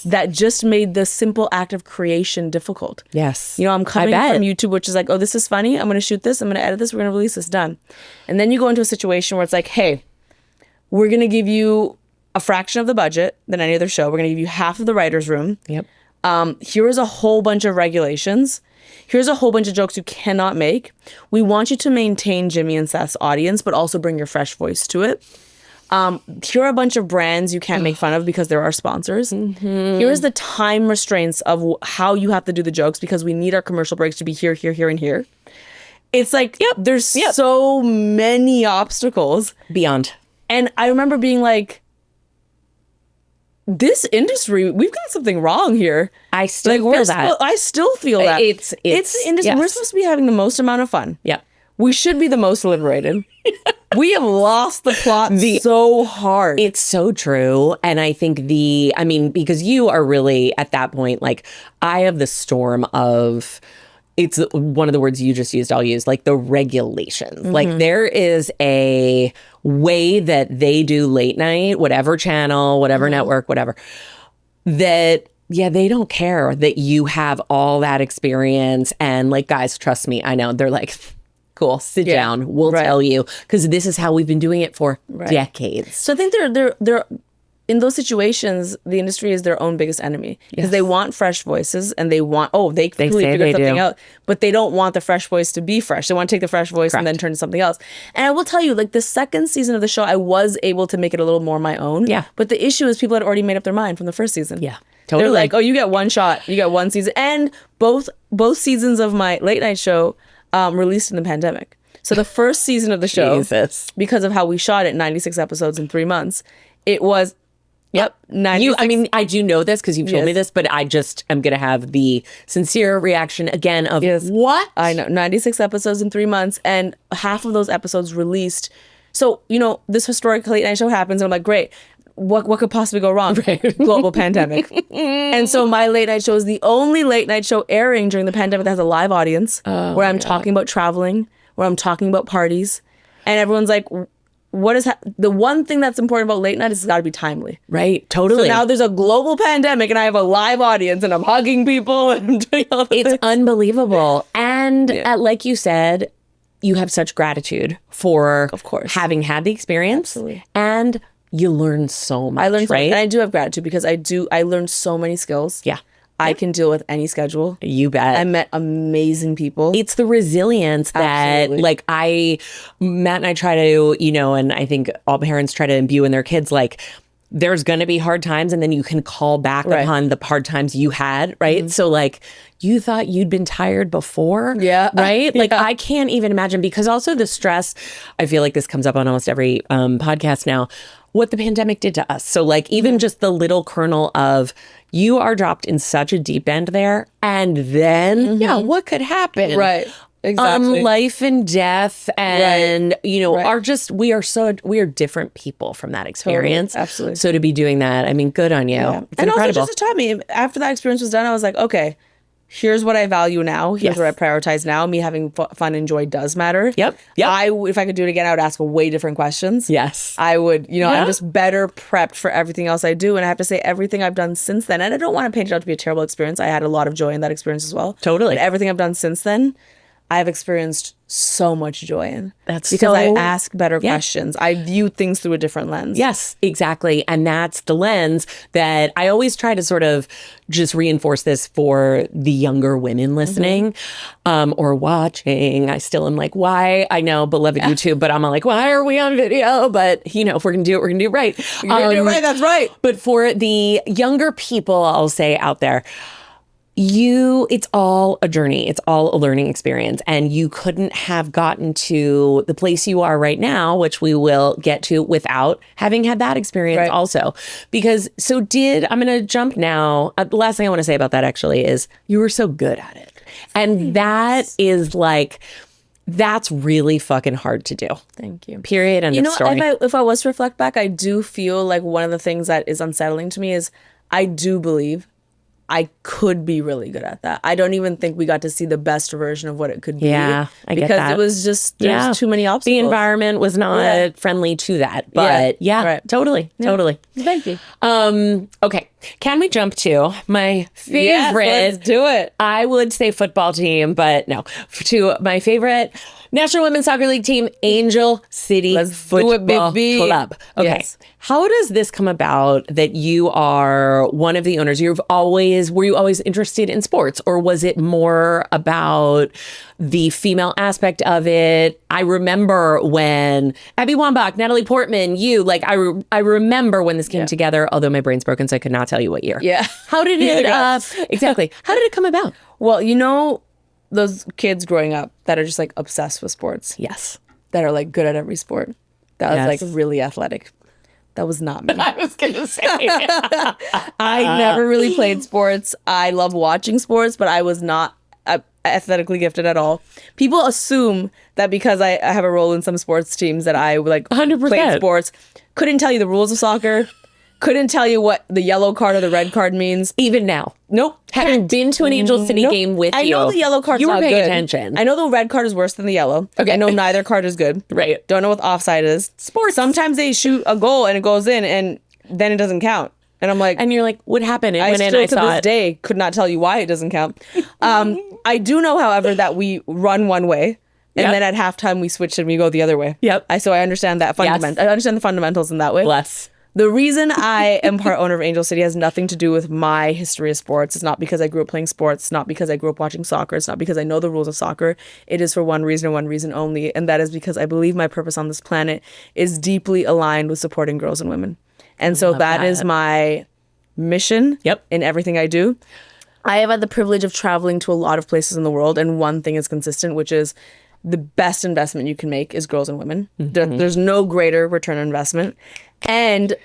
that just made the simple act of creation difficult. Yes. I'm coming from YouTube, which is like, oh, this is funny. I'm going to shoot this. I'm going to edit this. We're going to release this. Done. And then you go into a situation where it's like, hey, we're going to give you a fraction of the budget than any other show. We're going to give you half of the writer's room. Yep. Here is a whole bunch of regulations. Here's a whole bunch of jokes you cannot make. We want you to maintain Jimmy and Seth's audience, but also bring your fresh voice to it. Here are a bunch of brands you can't make fun of because they're our sponsors. Mm-hmm. Here's the time restraints of how you have to do the jokes because we need our commercial breaks to be here, here, here, and here. It's like, there's so many obstacles. Beyond. And I remember being like, this industry, we've got something wrong here. I still feel that. I still feel that. It's the industry. Yes. We're supposed to be having the most amount of fun. Yeah. We should be the most liberated. We have lost the plot so hard. It's so true. And I think because you are really at that point, like I have the storm of, it's one of the words you just used, I'll use, like the regulations. Mm-hmm. Like there is a way that they do late night, whatever channel, whatever network, whatever, that, they don't care that you have all that experience. And like, guys, trust me, I know. They're like, cool, sit down. We'll tell you. Because this is how we've been doing it for decades. So I think they're in those situations, the industry is their own biggest enemy because they want fresh voices and they want, they clearly figured something out, but they don't want the fresh voice to be fresh. They want to take the fresh voice and then turn to something else. And I will tell you, like the second season of the show, I was able to make it a little more my own. Yeah. But the issue is people had already made up their mind from the first season. Yeah. Totally. They're like, oh, you get one shot. You get one season. And both seasons of my late night show released in the pandemic. So the first season of the show, because of how we shot it, 96 episodes in 3 months, it was... Yep. I do know this because you've told me this, but I just am going to have the sincere reaction again of what? I know. 96 episodes in 3 months and half of those episodes released. So, this historic late night show happens and I'm like, great. what could possibly go wrong? Right. Global pandemic. And so my late night show is the only late night show airing during the pandemic that has a live audience, where I'm talking about traveling, where I'm talking about parties, and everyone's like, what is the one thing that's important about late night is it's got to be timely. Right. Totally. So now there's a global pandemic and I have a live audience and I'm hugging people and I'm doing all the It's things. unbelievable. And like you said, you have such gratitude for, Of course, having had the experience. Absolutely. And you learn so much. I learned right? and I do have gratitude because I learned so many skills. Yeah. I can deal with any schedule. You bet. I met amazing people. It's the resilience that Absolutely. like Matt and I try to, and I think all parents try to imbue in their kids, like, there's going to be hard times and then you can call back upon the hard times you had. Right. So like, you thought you'd been tired before. Yeah. Right. Like I can't even imagine, because also the stress, I feel like this comes up on almost every podcast now, what the pandemic did to us. So like even just the little kernel of, you are dropped in such a deep end there. And then, what could happen? Right. Exactly. Life and death and, are just, we are different people from that experience. Totally. Absolutely. So to be doing that, I mean, good on you. Yeah. It's And incredible. also just to taught me, after that experience was done, I was like, okay, here's what I value now. Here's what I prioritize now. Me having fun and joy does matter. Yep. If I could do it again, I would ask way different questions. Yes. I would, I'm just better prepped for everything else I do. And I have to say everything I've done since then, and I don't want to paint it out to be a terrible experience. I had a lot of joy in that experience as well. Totally. But everything I've done since then, I've experienced so much joy in. That's because I so- ask better questions. I view things through a different lens. Yes, exactly. And that's the lens that I always try to sort of just reinforce this for the younger women listening or watching. I still am like, why? I know, beloved YouTube, but I'm like, why are we on video? But, if we're going to do it, we're going to do it right. You're gonna do it right, that's right. But for the younger people, I'll say out there, it's all a journey. It's all a learning experience. And you couldn't have gotten to the place you are right now, which we will get to, without having had that experience also. Because I'm going to jump now. The last thing I want to say about that actually is you were so good at it. And that is like, that's really fucking hard to do. Thank you. Period. End of story. If I was to reflect back, I do feel like one of the things that is unsettling to me is I do believe I could be really good at that. I don't even think we got to see the best version of what it could be. Yeah, I get because that. it was just there's too many obstacles. The environment was not friendly to that. But totally. Thank you. Okay. Can we jump to my favorite? Yes, let's do it. I would say football team, but no. To my favorite National Women's Soccer League team, Angel City Football Club. Okay. Yes. How does this come about that you are one of the owners? Were you always interested in sports, or was it more about the female aspect of it? I remember when Abby Wambach, Natalie Portman, I remember when this came together, although my brain's broken, so I could not tell you what year. Yeah. How did it, exactly. How did it come about? Well, those kids growing up that are just like obsessed with sports. Yes. That are like good at every sport. That was like really athletic. That was not me. I was going to say. I never really played sports. I love watching sports, but I was not athletically gifted at all. People assume that because I have a role in some sports teams that I 100%. played sports. Couldn't tell you the rules of soccer. Couldn't tell you what the yellow card or the red card means. Even now. Nope. Having been to an Angel City game with you. I know the yellow card's you were not paying good. attention. I know the red card is worse than the yellow. Okay. I know neither card is good. Right. Don't know what the offside is. Sports. Sometimes they shoot a goal and it goes in and then it doesn't count. And I'm like... And you're like, what happened? It I went in, still I to saw this it. day could not tell you why it doesn't count. I do know, however, that we run one way. And then at halftime we switch and we go the other way. Yep. So I understand that fundament. I understand the fundamentals in that way. Bless. The reason I am part owner of Angel City has nothing to do with my history of sports. It's not because I grew up playing sports. It's not because I grew up watching soccer. It's not because I know the rules of soccer. It is for one reason and one reason only. And that is because I believe my purpose on this planet is deeply aligned with supporting girls and women. And so that is my mission in everything I do. I have had the privilege of traveling to a lot of places in the world. And one thing is consistent, which is the best investment you can make is girls and women. There's no greater return on investment. And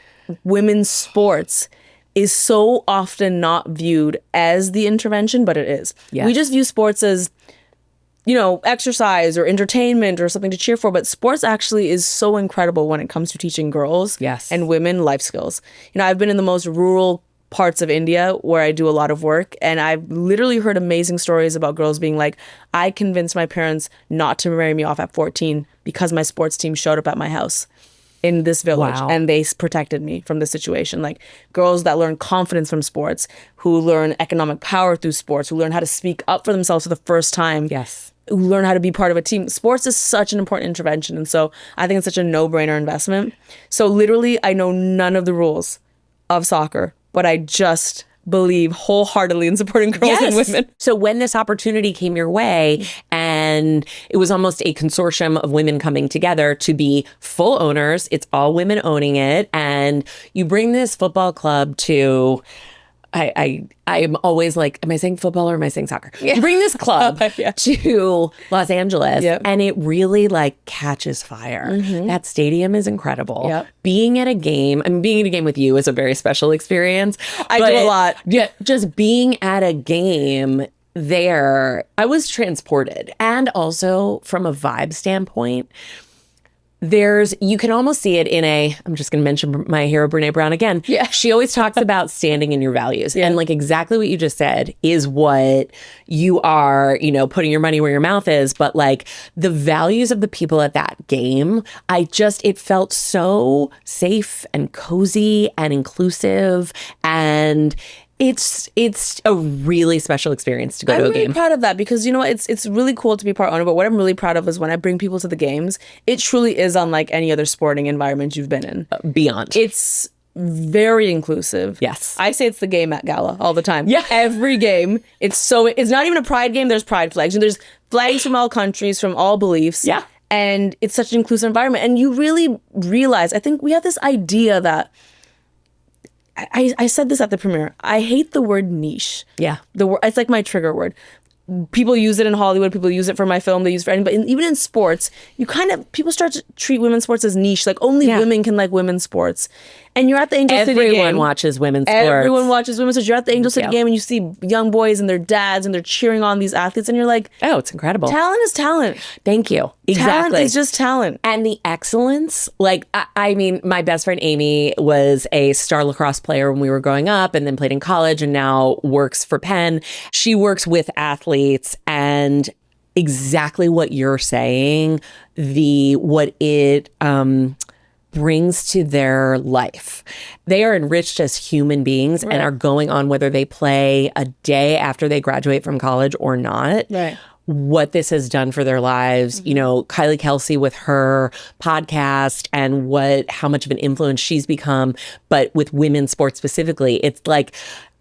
women's sports is so often not viewed as the intervention, but it is. Yes. We just view sports as, exercise or entertainment or something to cheer for. But sports actually is so incredible when it comes to teaching girls and women life skills. I've been in the most rural parts of India where I do a lot of work, and I've literally heard amazing stories about girls being like, I convinced my parents not to marry me off at 14 because my sports team showed up at my house in this village. Wow. And they protected me from the situation. Like girls that learn confidence from sports, who learn economic power through sports, who learn how to speak up for themselves for the first time. Yes. Who learn how to be part of a team. Sports is such an important intervention. And so I think it's such a no-brainer investment. So literally, I know none of the rules of soccer, but I just believe wholeheartedly in supporting girls and women. So when this opportunity came your way, and it was almost a consortium of women coming together to be full owners, it's all women owning it, and you bring this football club to... I am always like, am I saying football or am I saying soccer? Yeah. You bring this club to Los Angeles and it really like catches fire. Mm-hmm. That stadium is incredible. Yep. Being at a game with you is a very special experience. I do a lot. Yeah, just being at a game there, I was transported. And also from a vibe standpoint, you can almost see it in I'm just going to mention my hero, Brene Brown again. Yeah. She always talks about standing in your values. Yeah. And like exactly what you just said is what you are, putting your money where your mouth is. But like the values of the people at that game, it felt so safe and cozy and inclusive, and it's a really special experience to go to a game. I'm really proud of that because, it's really cool to be part owner. But what I'm really proud of is when I bring people to the games, it truly is unlike any other sporting environment you've been in. Beyond. It's very inclusive. Yes. I say it's the game at Gala all the time. Yeah. Every game. It's not even a pride game. There's pride flags. And there's flags from all countries, from all beliefs. Yeah. And it's such an inclusive environment. And you really realize, I think we have this idea that, I said this at the premiere, I hate the word niche. Yeah. It's like my trigger word. People use it in Hollywood. People use it for my film. They use it for anything. But even in sports, people start to treat women's sports as niche. Like only women can like women's sports. And you're at the Angel City game. Everyone watches women's sports. Everyone watches women's sports. You're at the Angel City game and you see young boys and their dads and they're cheering on these athletes. And you're like, oh, it's incredible. Talent is talent. Thank you. Exactly. Talent is just talent. And the excellence, like, I mean, my best friend Amy was a star lacrosse player when we were growing up and then played in college and now works for Penn. She works with athletes, and exactly what you're saying, what it brings to their life. They are enriched as human beings and are going on whether they play a day after they graduate from college or not. Right. What this has done for their lives, Kylie Kelsey with her podcast and how much of an influence she's become, but with women's sports specifically, it's like,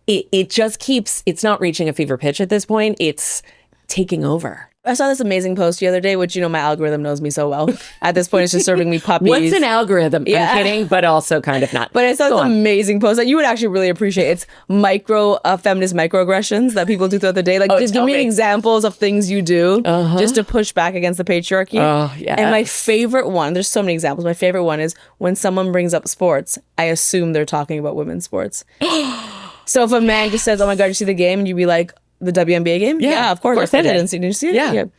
it just keeps, it's not reaching a fever pitch at this point. It's taking over. I saw this amazing post the other day, which, my algorithm knows me so well. At this point, it's just serving me puppies. What's an algorithm? Yeah. I'm kidding, but also kind of not. But I saw this amazing post that you would actually really appreciate. It's feminist microaggressions that people do throughout the day. Like, just give me examples of things you do just to push back against the patriarchy. Oh, yeah. And my favorite one, there's so many examples. My favorite one is when someone brings up sports, I assume they're talking about women's sports. So if a man just says, oh my God, you see the game? And you'd be like, the WNBA game? Yeah, of course I didn't see. Did you see it?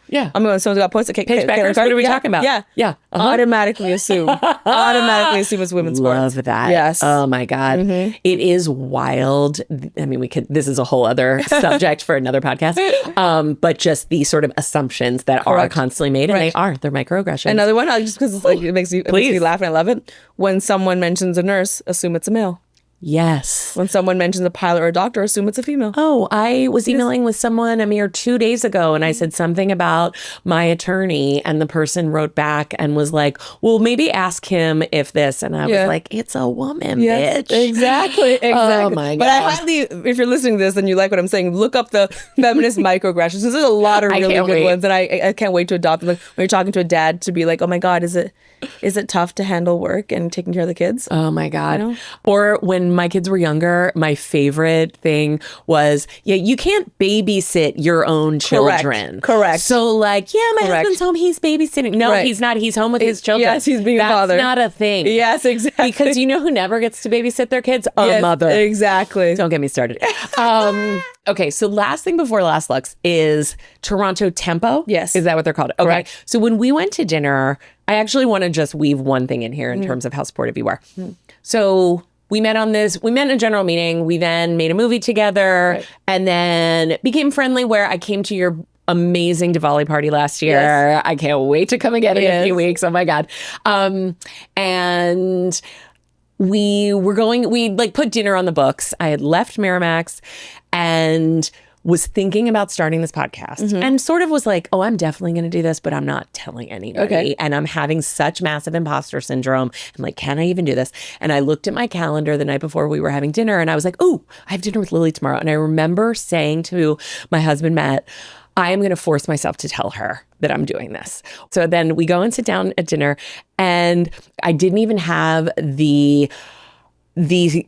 Yeah. I mean, when someone's got points, Page backers, what are we talking about? Yeah. Automatically assume. It's women's sports. Love that. Yes. Oh my God. Mm-hmm. It is wild. I mean, this is a whole other subject for another podcast. But just the sort of assumptions that are constantly made, and they're microaggressions. Another one, just because it makes me laugh and I love it. When someone mentions a nurse, assume it's a male. Yes. When someone mentions a pilot or a doctor, assume it's a female. Oh, I was emailing with someone a mere 2 days ago and I said something about my attorney and the person wrote back and was like, well, maybe ask him if this. And I was like, it's a woman, bitch. Exactly. Oh my God. But I highly, if you're listening to this and you like what I'm saying, look up the feminist microaggressions. There's a lot of really good ones and I can't wait to adopt them. Like when you're talking to a dad to be like, oh my God, is it tough to handle work and taking care of the kids? Oh my God. Or when my kids were younger, my favorite thing was, you can't babysit your own children. Correct. So like, my husband's home, he's babysitting. No, he's not. He's home with his children. Yes, he's being a father. That's not a thing. Yes, exactly. Because you know who never gets to babysit their kids? A mother. Exactly. Don't get me started. Okay, so last thing before last looks is Toronto Tempo. Yes. Is that what they're called? Okay. Correct. So when we went to dinner, I actually want to just weave one thing in here in terms of how supportive you are. So we met in a general meeting. We then made a movie together and then became friendly where I came to your amazing Diwali party last year. Yes. I can't wait to come again in a few weeks. Oh my God. And we like put dinner on the books. I had left Miramax and was thinking about starting this podcast and sort of was like, oh, I'm definitely going to do this, but I'm not telling anybody. Okay. And I'm having such massive imposter syndrome. I'm like, can I even do this? And I looked at my calendar the night before we were having dinner and I was like, oh, I have dinner with Lilly tomorrow. And I remember saying to my husband, Matt, I am going to force myself to tell her that I'm doing this. So then we go and sit down at dinner and I didn't even have the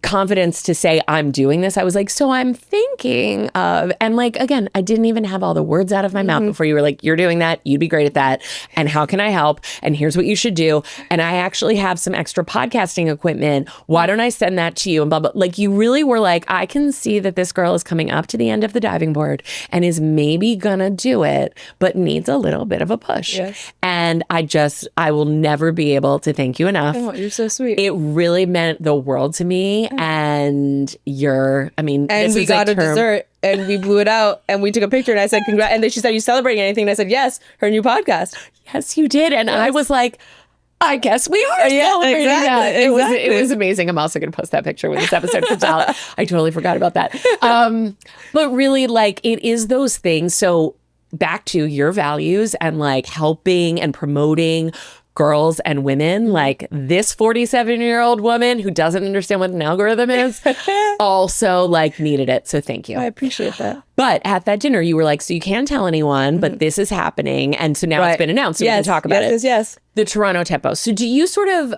confidence to say I'm doing this. I was like, so I'm thinking of, and like, again, I didn't even have all the words out of my mouth before you were like, you're doing that. You'd be great at that. And how can I help? And here's what you should do. And I actually have some extra podcasting equipment. Why don't I send that to you? And blah, blah. Like you really were like, I can see that this girl is coming up to the end of the diving board and is maybe gonna do it, but needs a little bit of a push. Yes. And I will never be able to thank you enough. Oh, you're so sweet. It really meant the world to me. And and we got a dessert and we blew it out and we took a picture and I said, congrats. And then she said, you celebrating anything? And I said, yes, her new podcast. Yes, you did. And I was like, I guess we are celebrating that. It was amazing. I'm also going to post that picture when this episode comes out. I totally forgot about that. But really, like, it is those things. So back to your values and like helping and promoting girls and women, like this 47-year-old woman who doesn't understand what an algorithm is also like needed it. So thank you. I appreciate that. But at that dinner, you were like, so you can't tell anyone, but this is happening. And so now it's been announced. So we can talk about it. Yes. The Toronto Tempo. So do you sort of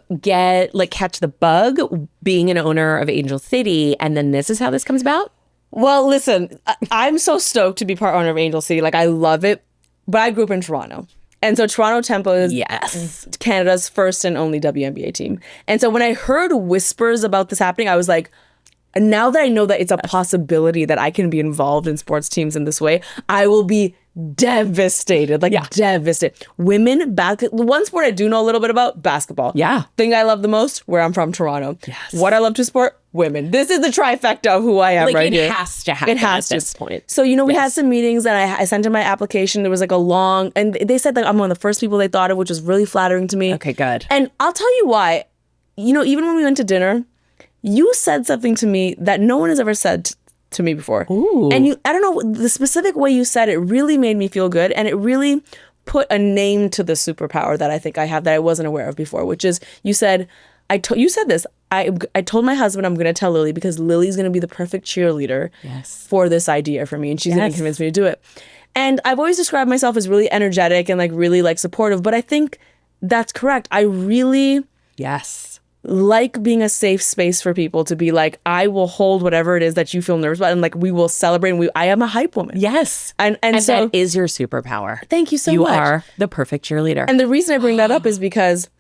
catch the bug being an owner of Angel City? And then this is how this comes about? Well, listen, I'm so stoked to be part owner of Angel City. Like I love it, but I grew up in Toronto. And so Toronto Tempo is Canada's first and only WNBA team. And so when I heard whispers about this happening, I was like, now that I know that it's a possibility that I can be involved in sports teams in this way, I will be devastated, devastated. Women, one sport I do know a little bit about, basketball. Yeah. Thing I love the most, where I'm from, Toronto. Yes. What I love to sport, women. This is the trifecta of who I am here. It has to happen at this point. So, we had some meetings and I sent in my application. There was like a long, and they said that I'm one of the first people they thought of, which was really flattering to me. Okay, good. And I'll tell you why. Even when we went to dinner, you said something to me that no one has ever said to me before. Ooh. And I don't know, the specific way you said it really made me feel good. And it really put a name to the superpower that I think I have that I wasn't aware of before, which is you said, you said this, I told my husband I'm going to tell Lilly because Lily's going to be the perfect cheerleader for this idea for me. And she's going to convince me to do it. And I've always described myself as really energetic and like really like supportive, but I think that's correct. I really like being a safe space for people to be like, I will hold whatever it is that you feel nervous about and like we will celebrate and I am a hype woman. Yes. And so that is your superpower. Thank you so much. You are the perfect cheerleader. And the reason I bring that up is because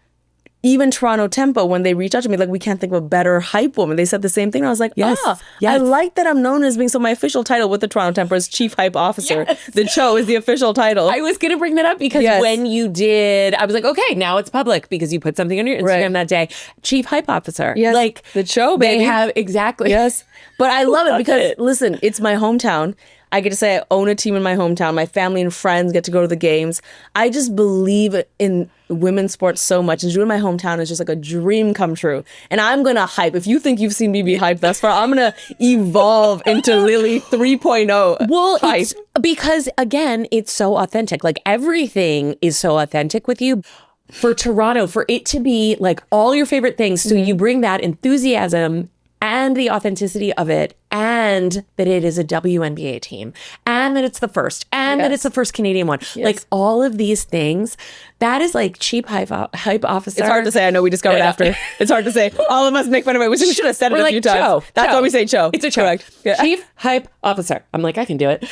even Toronto Tempo, when they reached out to me, like, we can't think of a better hype woman. They said the same thing. And I was like, I like that I'm known as being, so my official title with the Toronto Tempo is Chief Hype Officer. Yes. The Cho is the official title. I was going to bring that up because when you did, I was like, okay, now it's public because you put something on your Instagram that day. Chief Hype Officer. Yes. Like the Cho, baby. They have, exactly. Yes. But I love it because, listen, it's my hometown. I get to say I own a team in my hometown. My family and friends get to go to the games. I just believe in women's sports so much. And doing my hometown is just like a dream come true. And I'm going to hype. If you think you've seen me be hyped thus far, I'm going to evolve into Lilly 3.0. Well, it's because, again, it's so authentic. Like everything is so authentic with you. For Toronto, for it to be like all your favorite things. So you bring that enthusiasm and the authenticity of it, and that it is a WNBA team, and that it's the first, and that it's the first Canadian one. Yes. Like all of these things, that is like cheap hype officer. It's hard to say. I know we discovered after. It's hard to say. All of us make fun of it. We should have said it a few times. That's why we say Cho. It's a Cho. Correct. Yeah. Chief hype officer. I'm like, I can do it.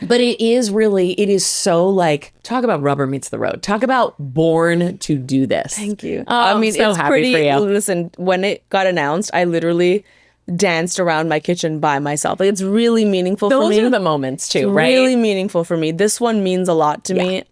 But it is so like, talk about rubber meets the road. Talk about born to do this. Thank you. I mean, so it's happy pretty, for you. Listen, when it got announced, I literally danced around my kitchen by myself. Like, it's really meaningful for me. Those are the moments too, right? Really meaningful for me. This one means a lot to me.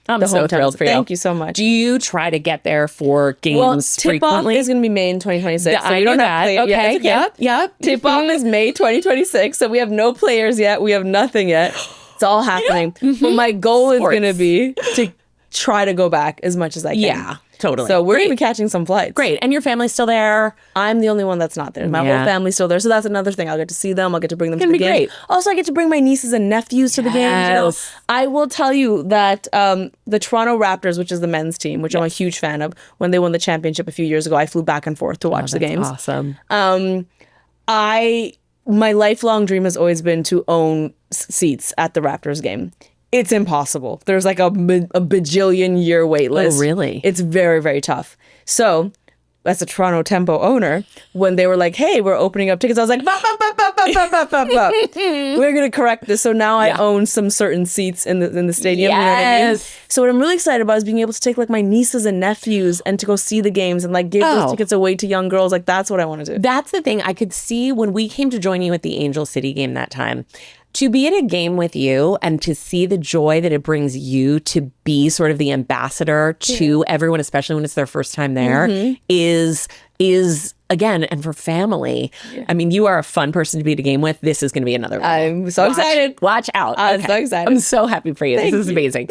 I'm so thrilled for you. Thank you so much. Do you try to get there for games frequently? Tip-off is going to be May in 2026. I know that. Okay. Yep. Tip-off is May 2026. So we have no players yet. We have nothing yet. It's all happening. But my goal is going to be to try to go back as much as I can. Yeah, totally. So we're going to be catching some flights. Great. And your family's still there? I'm the only one that's not there. My whole family's still there. So that's another thing. I'll get to see them. I'll get to bring them to the games. Great. Also, I get to bring my nieces and nephews to the games. You know? I will tell you that the Toronto Raptors, which is the men's team, which I'm a huge fan of, when they won the championship a few years ago, I flew back and forth to watch the games. Awesome. My lifelong dream has always been to own seats at the Raptors game. It's impossible. There's like a bajillion year wait list. Oh, really? It's very, very tough. So, as a Toronto Tempo owner, when they were like, hey, we're opening up tickets, I was like, we're going to correct this. So now I own some certain seats in the stadium. Yes. You know what I mean? So what I'm really excited about is being able to take like my nieces and nephews and to go see the games and like give those tickets away to young girls. Like, that's what I want to do. That's the thing. I could see when we came to join you at the Angel City game that time, to be at a game with you and to see the joy that it brings you to be sort of the ambassador to everyone, especially when it's their first time there, is again, and for family. I mean, you are a fun person to be at a game with. This is going to be another level. I'm so excited. Watch out. I'm so excited. I'm so happy for you. This is amazing.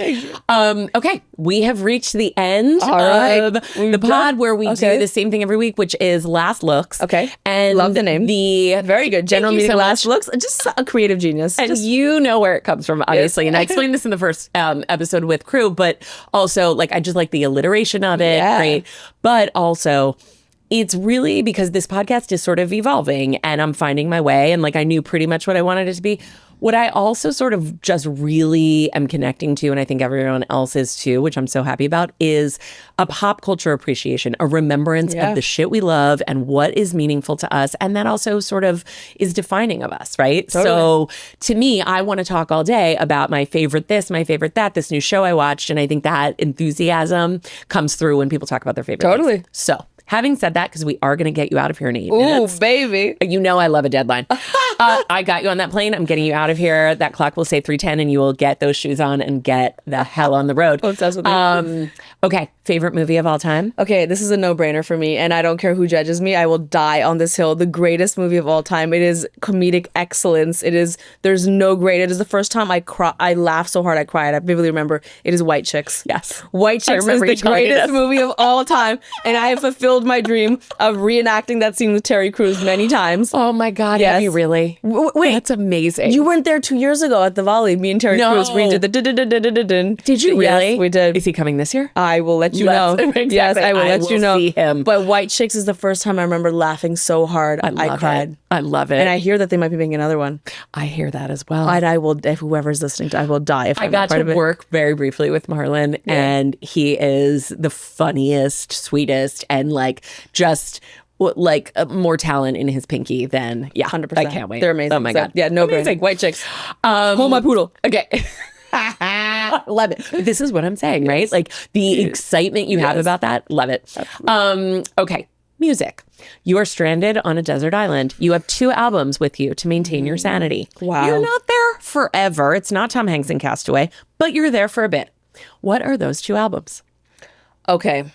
Okay, we have reached the end of the pod where we do the same thing every week, which is Last Looks. Okay. And love the name. Very good. General meeting Last Looks. Just a creative genius. And you know where it comes from, obviously. And I explained this in the first episode with crew, but also like I just like the alliteration of it. Yeah. Great. But also it's really because this podcast is sort of evolving and I'm finding my way, and like I knew pretty much what I wanted it to be. What I also sort of just really am connecting to, and I think everyone else is too, which I'm so happy about, is a pop culture appreciation, a remembrance of the shit we love and what is meaningful to us. And that also sort of is defining of us, right? Totally. So to me, I want to talk all day about my favorite this, my favorite that, this new show I watched. And I think that enthusiasm comes through when people talk about their favorite things. So having said that, because we are going to get you out of here in 8 minutes. Ooh, baby. You know I love a deadline. I got you on that plane. I'm getting you out of here. That clock will say 3:10 and you will get those shoes on and get the hell on the road. Obsessed with me. Okay, favorite movie of all time? Okay, this is a no-brainer for me, and I don't care who judges me. I will die on this hill. The greatest movie of all time. It is comedic excellence. There's no great. It is the first time I laughed so hard I cried. I vividly remember. It is White Chicks. Yes. White Chicks is the greatest movie of all time, and I have fulfilled my dream of reenacting that scene with Terry Crews many times. Oh my God, have you really? Wait. That's amazing. You weren't there 2 years ago at the Volley. Me and Terry Crews redid the Did you really? Yes, we did. Is he coming this year? I will let you know. Exactly. Yes, I will let you know. See him. But White Chicks is the first time I remember laughing so hard I cried. I love it. And I hear that they might be making another one. I hear that as well. And I will, if whoever's listening to, I will die if I got to work very briefly with Marlon, and he is the funniest, sweetest, and like just like more talent in his pinky than 100%. I can't wait. They're amazing. Oh my God. Yeah, no amazing. White Chicks. Hold my poodle. Okay. Love it. This is what I'm saying, right? Like the excitement you have about that. Love it. Okay. Music. You are stranded on a desert island. You have 2 albums with you to maintain your sanity. Wow. You're not there forever. It's not Tom Hanks in Castaway, but you're there for a bit. What are those 2 albums? Okay.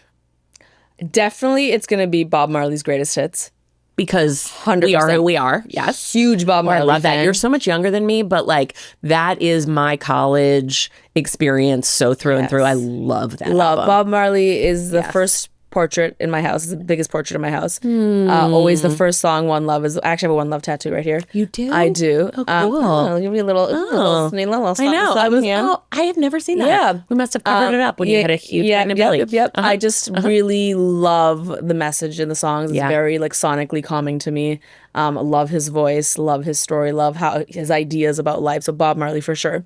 Definitely it's going to be Bob Marley's greatest hits. Because 100%. we are who we are. Yes. Huge Bob Marley I love that. fan. You're so much younger than me, but like that is my college experience so through and through. I love that album. Bob Marley is the first portrait in my house. It's the biggest portrait in my house. Always the first song, One Love, is actually I have a One Love tattoo right here. You do? I do. Oh, cool. I'll give you a little I know. I have never seen that. Yeah. We must have covered it up when you had a huge pregnant belly. Yep. I just really love the message in the songs. It's very like sonically calming to me. Love his voice, love his story, love how his ideas about life. So Bob Marley for sure.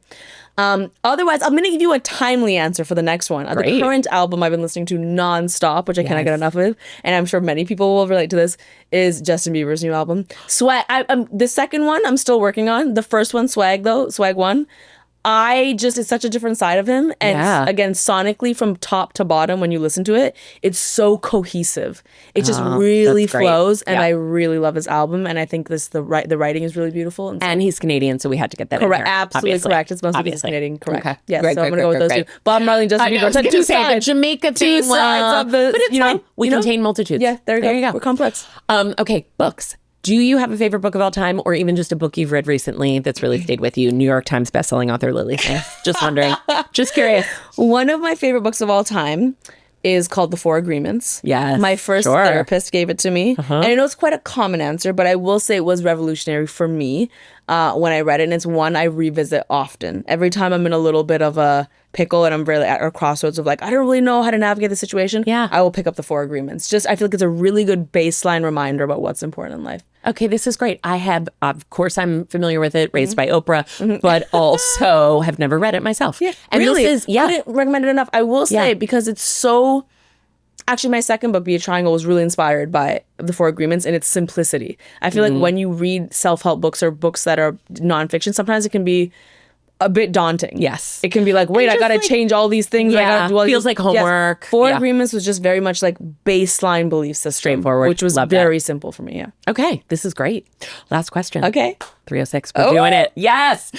Otherwise, I'm going to give you a timely answer for the next one. The current album I've been listening to nonstop, which I cannot get enough of, and I'm sure many people will relate to this, is Justin Bieber's new album. Swag. The second one I'm still working on. The first one, Swag 1, it's such a different side of him. And again, sonically from top to bottom, when you listen to it, it's so cohesive. It just really flows. And I really love his album. And I think the writing is really beautiful. And he's Canadian, so we had to get that in correct. here, Absolutely obviously. Correct. It's mostly Canadian. Correct. Okay. Yes. So I'm going to go with those two. Bob Marley, Justin Bieber. I was going to say the Jamaica thing. Two sides of the, but it's fine. We contain multitudes. Yeah, there you go. We're complex. Okay, books. Do you have a favorite book of all time, or even just a book you've read recently that's really stayed with you? New York Times bestselling author Lilly Singh. Just wondering. Just curious. One of my favorite books of all time is called The Four Agreements. Yes. My first therapist gave it to me. And I know it's quite a common answer, but I will say it was revolutionary for me when I read it. And it's one I revisit often. Every time I'm in a little bit of a pickle and I'm really at a crossroads of like, I don't really know how to navigate the situation. Yeah. I will pick up The Four Agreements. I feel like it's a really good baseline reminder about what's important in life. Okay, this is great. I have, of course, I'm familiar with it, raised by Oprah, but also have never read it myself. Yeah, and really? This is, I didn't recommend it enough. I will say because it's so... Actually, my second book, Be a Triangle, was really inspired by The Four Agreements and its simplicity. I feel like when you read self-help books or books that are nonfiction, sometimes it can be a bit daunting. Yes. It can be like, wait, I got to change all these things. Yeah, I gotta do all feels like homework. Yes. Four Agreements was just very much like baseline belief system. Straightforward. Which was very simple for me, Okay, this is great. Last question. Okay. 306, we're doing it. Yes.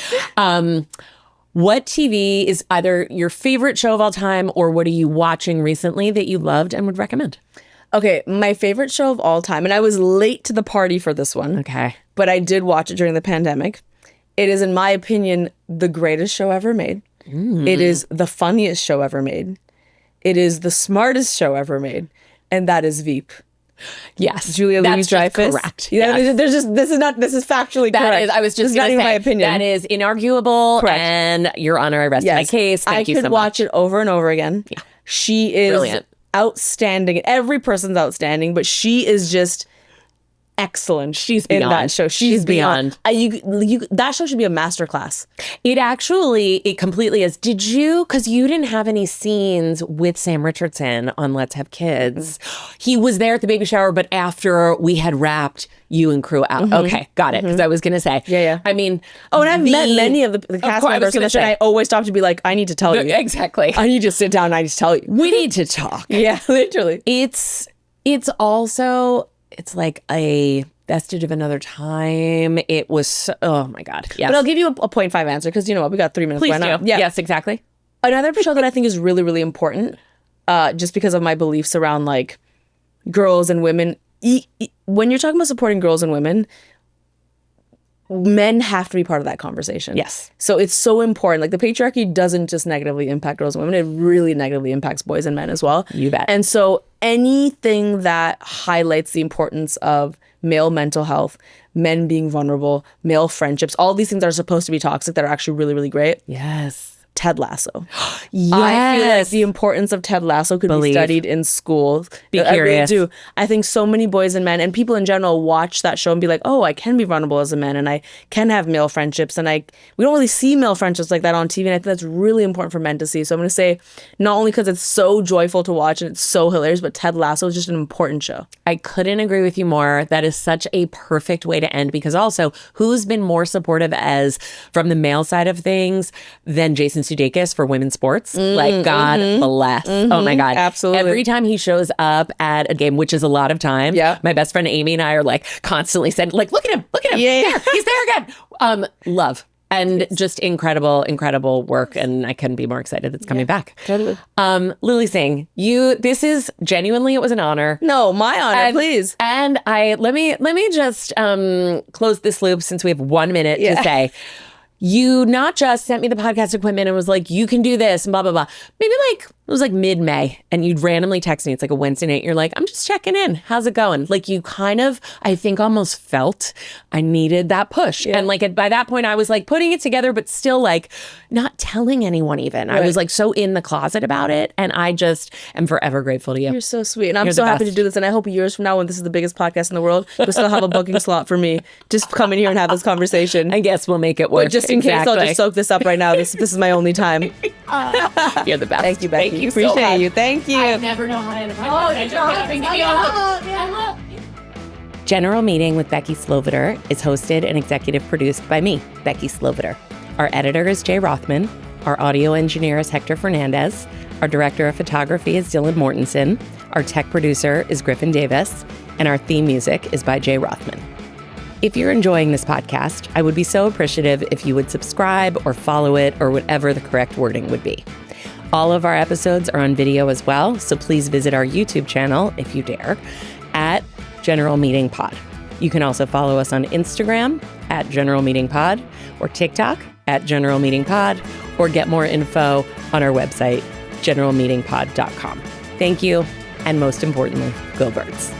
What TV is either your favorite show of all time, or what are you watching recently that you loved and would recommend? Okay, my favorite show of all time, and I was late to the party for this one. Okay. But I did watch it during the pandemic. It is, in my opinion, the greatest show ever made. It is the funniest show ever made. It is the smartest show ever made. And that is Veep. Yes. Julia Louis-Dreyfus. Correct. Yeah, this is factually correct. I was just not even say, my opinion. That is inarguable. Correct. And Your Honor, I rest my case. Thank you so much. I could watch it over and over again. Yeah. She is brilliant. Outstanding. Every person's outstanding, but she is just excellent. She's beyond. In that show. She's beyond. That show should be a masterclass. It completely is. Did you, because you didn't have any scenes with Sam Richardson on Let's Have Kids. He was there at the baby shower, but after we had wrapped you and crew out. Okay, got it. Because I was going to say. Yeah. I mean. Oh, and I've met many of the cast members, and I always stop to be like, I need to tell you. Exactly. I need to sit down and I need to tell you. We need to talk. Yeah, literally. It's also... It's like a vestige of another time. It was, oh my God. Yes. But I'll give you a 0.5 answer because you know what? We got 3 minutes. Please Why not? do. Yeah. Yes, exactly. Another show that I think is really, really important, just because of my beliefs around like girls and women. When you're talking about supporting girls and women, men have to be part of that conversation. Yes. So it's so important. Like the patriarchy doesn't just negatively impact girls and women. It really negatively impacts boys and men as well. You bet. And so anything that highlights the importance of male mental health, men being vulnerable, male friendships, all these things that are supposed to be toxic that are actually really, really great. Yes. Ted Lasso. Yes. I feel like the importance of Ted Lasso could be studied in school. Be curious. I really do. I think so many boys and men and people in general watch that show and be like, oh, I can be vulnerable as a man and I can have male friendships. And we don't really see male friendships like that on TV. And I think that's really important for men to see. So I'm going to say, not only because it's so joyful to watch and it's so hilarious, but Ted Lasso is just an important show. I couldn't agree with you more. That is such a perfect way to end, because also who's been more supportive from the male side of things than Jason Sudeikis for women's sports? Like, God bless. Oh my God. Absolutely. Every time he shows up at a game, which is a lot of time, my best friend Amy and I are like constantly saying, like, look at him. Yeah. There, he's there again. Love. And just incredible work. And I couldn't be more excited it's coming back. Totally. Lilly Singh, this is genuinely, it was an honor. No, my honor, please. And let me just close this loop since we have 1 minute to say, you not just sent me the podcast equipment and was like, you can do this and blah, blah, blah. Maybe like, it was like mid-May and you'd randomly text me. It's like a Wednesday night. You're like, I'm just checking in. How's it going? Like you kind of, I think almost felt I needed that push. Yeah. And like by that point I was like putting it together, but still like not telling anyone even. Right. I was like so in the closet about it. And I just am forever grateful to you. You're so sweet. And I'm so happy to do this. And I hope years from now when this is the biggest podcast in the world, you'll still have a booking slot for me. Just come in here and have this conversation. I guess we'll make it work. But just in case, I'll just soak this up right now. This is my only time. You're the best. Thank you, Becky. Thank you Appreciate so much. you. Thank you. I never know how to end a General Meeting with Becky Sloviter is hosted and executive produced by me, Becky Sloviter. Our editor is Jay Rothman. Our audio engineer is Hector Fernandez. Our director of photography is Dylan Mortensen. Our tech producer is Griffin Davis. And our theme music is by Jay Rothman. If you're enjoying this podcast, I would be so appreciative if you would subscribe or follow it or whatever the correct wording would be. All of our episodes are on video as well, so please visit our YouTube channel, if you dare, at General Meeting Pod. You can also follow us on Instagram at General Meeting Pod or TikTok at General Meeting Pod, or get more info on our website, generalmeetingpod.com. Thank you, and most importantly, go Birds.